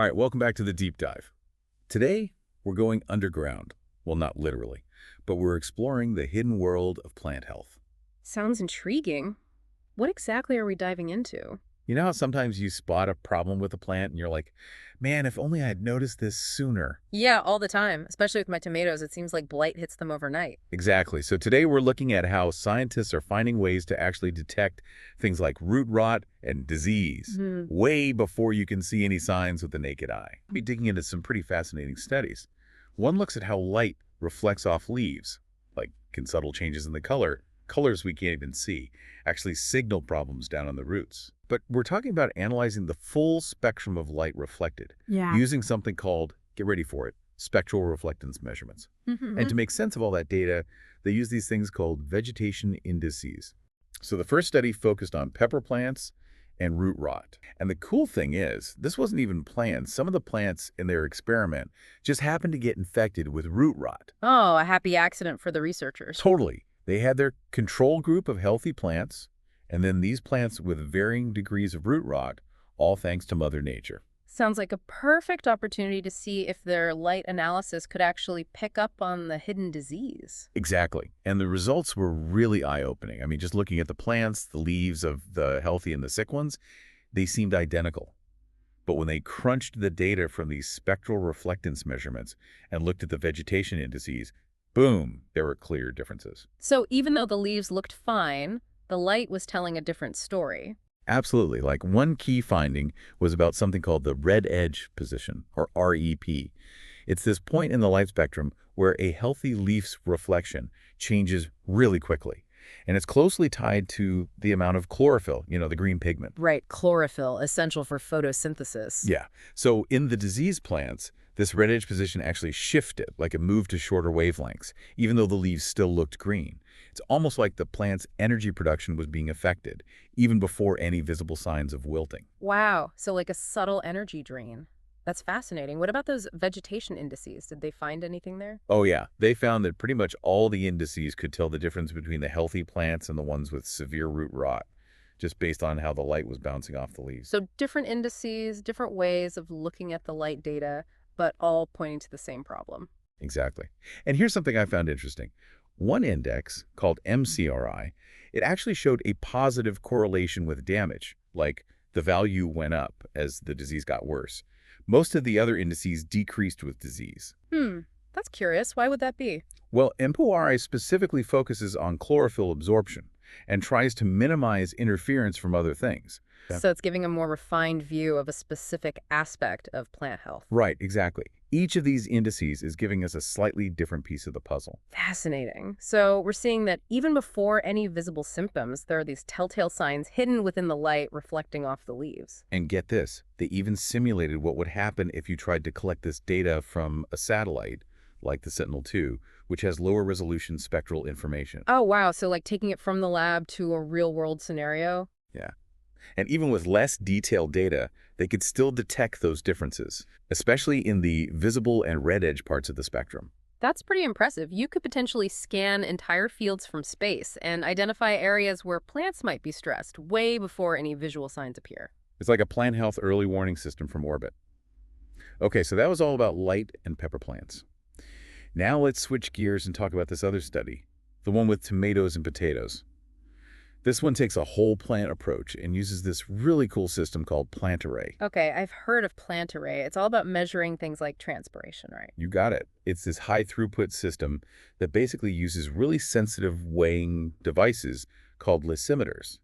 All right, welcome back to the deep dive. Today, we're going underground. Well, not literally, but we're exploring the hidden world of plant health. Sounds intriguing. What exactly are we diving into? You know how sometimes you spot a problem with a plant and you're like, man, if only I had noticed this sooner. Yeah, all the time. Especially with my tomatoes, it seems like blight hits them overnight. Exactly. So today we're looking at how scientists are finding ways to actually detect things like root rot and disease Hmm. way before you can see any signs with the naked eye. We'll be digging into some pretty fascinating studies. One looks at how light reflects off leaves, like can subtle changes in the colors we can't even see, actually signal problems down on the roots. But we're talking about analyzing the full spectrum of light reflected, Yeah. using something called, get ready for it, spectral reflectance measurements. And to make sense of all that data, they use these things called vegetation indices. So the first study focused on pepper plants and root rot. And the cool thing is, this wasn't even planned. Some of the plants in their experiment just happened to get infected with root rot. Oh, a happy accident for the researchers. Totally. They had their control group of healthy plants, and then these plants with varying degrees of root rot, all thanks to Mother Nature. Sounds like a perfect opportunity to see if their light analysis could actually pick up on the hidden disease. Exactly. And the results were really eye-opening. I mean, just looking at the plants, the leaves of the healthy and the sick ones, they seemed identical. But when they crunched the data from these spectral reflectance measurements and looked at the vegetation indices, boom, there were clear differences. So even though the leaves looked fine, the light was telling a different story. Absolutely. Like one key finding was about something called the red edge position, or REP. It's this point in the light spectrum where a healthy leaf's reflection changes really quickly. And it's closely tied to the amount of chlorophyll, the green pigment. Right, chlorophyll, essential for photosynthesis. Yeah. So in the disease plants, this red edge position actually shifted, like it moved to shorter wavelengths, even though the leaves still looked green. It's almost like the plant's energy production was being affected, even before any visible signs of wilting. Wow, so like a subtle energy drain. That's fascinating. What about those vegetation indices? Did they find anything there? Oh yeah, they found that pretty much all the indices could tell the difference between the healthy plants and the ones with severe root rot, just based on how the light was bouncing off the leaves. So different indices, different ways of looking at the light data, but all pointing to the same problem. Exactly. And here's something I found interesting. One index, called MCRI, it actually showed a positive correlation with damage, like the value went up as the disease got worse. Most of the other indices decreased with disease. That's curious. Why would that be? Well, MPORI specifically focuses on chlorophyll absorption and tries to minimize interference from other things. Yeah. So it's giving a more refined view of a specific aspect of plant health. Right, exactly. Each of these indices is giving us a slightly different piece of the puzzle. Fascinating. So we're seeing that even before any visible symptoms, there are these telltale signs hidden within the light reflecting off the leaves. And get this, they even simulated what would happen if you tried to collect this data from a satellite, like the Sentinel-2, which has lower resolution spectral information. Oh, wow. So like taking it from the lab to a real world scenario? Yeah. And even with less detailed data, they could still detect those differences, especially in the visible and red edge parts of the spectrum. That's pretty impressive. You could potentially scan entire fields from space and identify areas where plants might be stressed way before any visual signs appear. It's like a plant health early warning system from orbit. Okay, so that was all about light and pepper plants. Now let's switch gears and talk about this other study, the one with tomatoes and potatoes. This one takes a whole plant approach and uses this really cool system called Plant-Array. Okay, I've heard of Plant-Array. It's all about measuring things like transpiration, right? You got it. It's this high throughput system that basically uses really sensitive weighing devices called lysimeters.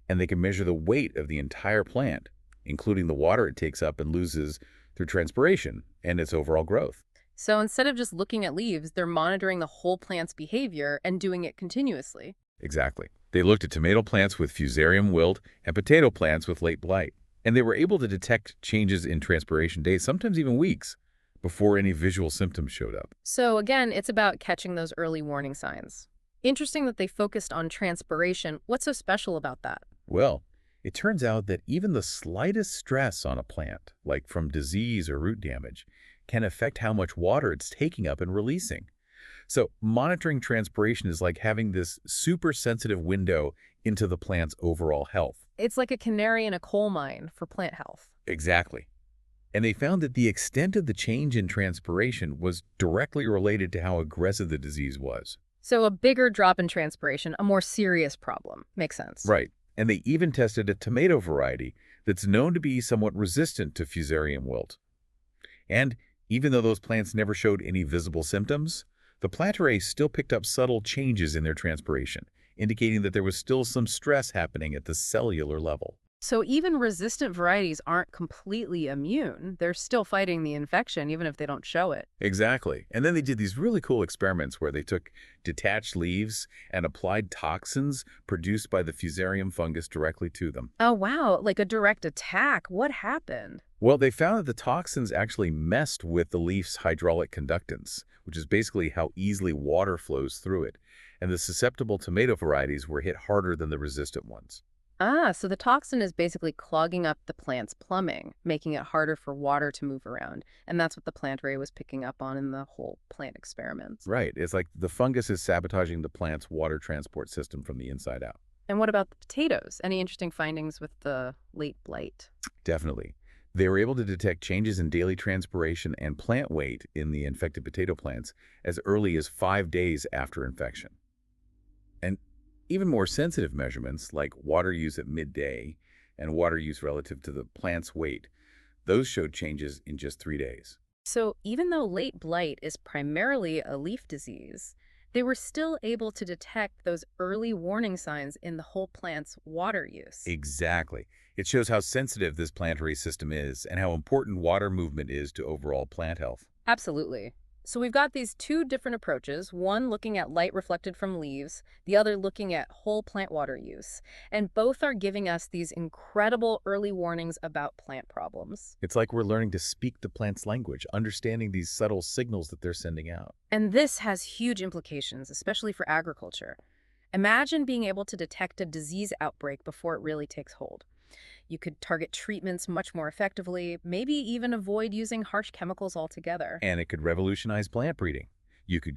And they can measure the weight of the entire plant, including the water it takes up and loses through transpiration and its overall growth. So instead of just looking at leaves, they're monitoring the whole plant's behavior and doing it continuously. Exactly. They looked at tomato plants with fusarium wilt and potato plants with late blight, and they were able to detect changes in transpiration days, sometimes even weeks, before any visual symptoms showed up. So again, it's about catching those early warning signs. Interesting that they focused on transpiration. What's so special about that? Well, it turns out that even the slightest stress on a plant, like from disease or root damage, can affect how much water it's taking up and releasing. So monitoring transpiration is like having this super sensitive window into the plant's overall health. It's like a canary in a coal mine for plant health. Exactly. And they found that the extent of the change in transpiration was directly related to how aggressive the disease was. So a bigger drop in transpiration, a more serious problem. Makes sense. Right. And they even tested a tomato variety that's known to be somewhat resistant to fusarium wilt. And even though those plants never showed any visible symptoms, the plant array still picked up subtle changes in their transpiration, indicating that there was still some stress happening at the cellular level. So even resistant varieties aren't completely immune. They're still fighting the infection, even if they don't show it. Exactly. And then they did these really cool experiments where they took detached leaves and applied toxins produced by the fusarium fungus directly to them. Oh, wow. Like a direct attack. What happened? Well, they found that the toxins actually messed with the leaf's hydraulic conductance, which is basically how easily water flows through it. And the susceptible tomato varieties were hit harder than the resistant ones. Ah, so the toxin is basically clogging up the plant's plumbing, making it harder for water to move around. And that's what the plant array was picking up on in the whole plant experiments. Right. It's like the fungus is sabotaging the plant's water transport system from the inside out. And what about the potatoes? Any interesting findings with the late blight? Definitely. They were able to detect changes in daily transpiration and plant weight in the infected potato plants as early as 5 days after infection. And even more sensitive measurements, like water use at midday and water use relative to the plant's weight, those showed changes in just 3 days. So even though late blight is primarily a leaf disease, they were still able to detect those early warning signs in the whole plant's water use. Exactly. It shows how sensitive this planetary system is and how important water movement is to overall plant health. Absolutely. So we've got these two different approaches, one looking at light reflected from leaves, the other looking at whole plant water use. And both are giving us these incredible early warnings about plant problems. It's like we're learning to speak the plant's language, understanding these subtle signals that they're sending out. And this has huge implications, especially for agriculture. Imagine being able to detect a disease outbreak before it really takes hold. You could target treatments much more effectively, maybe even avoid using harsh chemicals altogether. And it could revolutionize plant breeding. You could